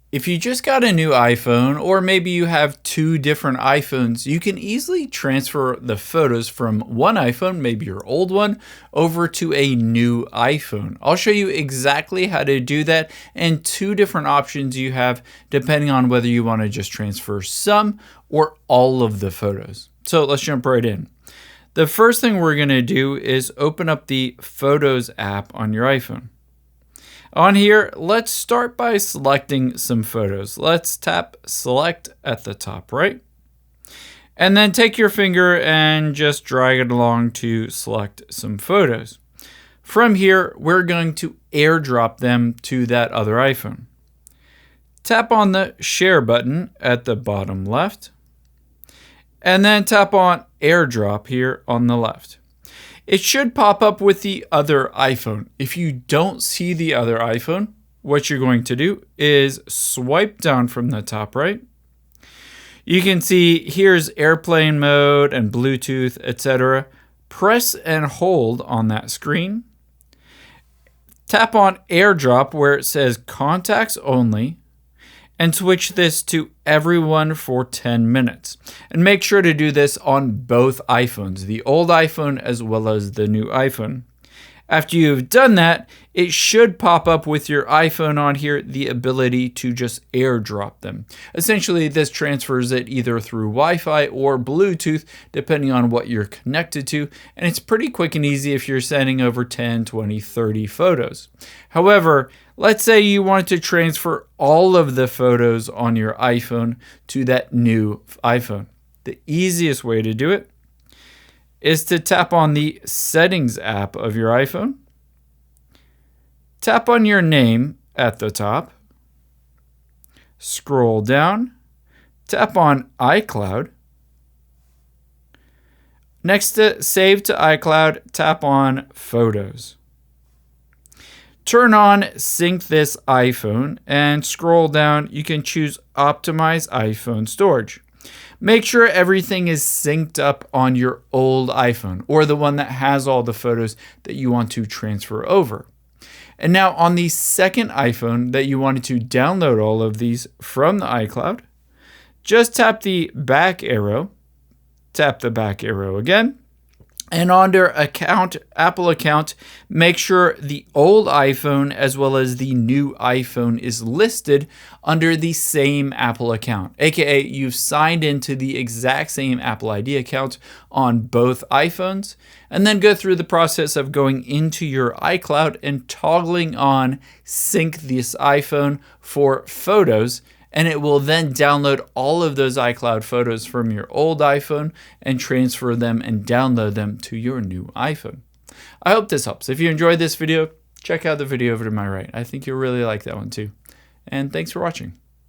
If you just got a new iPhone, or maybe you have two different iPhones, you can easily transfer the photos from one iPhone, maybe your old one, over to a new iPhone. I'll show you exactly how to do that and two different options you have depending on whether you want to just transfer some or all of the photos. So let's jump right in. The first thing we're going to do is open up the Photos app on your iPhone. On here, let's start by selecting some photos. Let's tap select at the top right. And then take your finger and just drag it along to select some photos. From here, we're going to airdrop them to that other iPhone. Tap on the share button at the bottom left. And then tap on airdrop here on the left. It should pop up with the other iPhone. If you don't see the other iPhone, what you're going to do is swipe down from the top right. You can see here's airplane mode and Bluetooth, etc. Press and hold on that screen. Tap on airdrop where it says contacts only, and switch this to everyone for 10 minutes. And make sure to do this on both iPhones, the old iPhone as well as the new iPhone. After you've done that, it should pop up with your iPhone on here the ability to just airdrop them. Essentially, this transfers it either through Wi-Fi or Bluetooth, depending on what you're connected to, and it's pretty quick and easy if you're sending over 10, 20, 30 photos. However, let's say you want to transfer all of the photos on your iPhone to that new iPhone. The easiest way to do it is to tap on the Settings app of your iPhone. Tap on your name at the top. Scroll down. Tap on iCloud. Next to Save to iCloud, tap on Photos. Turn on Sync this iPhone and scroll down. You can choose Optimize iPhone Storage. Make sure everything is synced up on your old iPhone or the one that has all the photos that you want to transfer over. And now on the second iPhone that you wanted to download all of these from the iCloud, just tap the back arrow, tap the back arrow again, and under account, Apple account, make sure the old iPhone as well as the new iPhone is listed under the same Apple account. AKA you've signed into the exact same Apple ID account on both iPhones, and then go through the process of going into your iCloud and toggling on sync this iPhone for photos. And it will then download all of those iCloud photos from your old iPhone and transfer them and download them to your new iPhone. I hope this helps. If you enjoyed this video, check out the video over to my right. I think you'll really like that one too. And thanks for watching.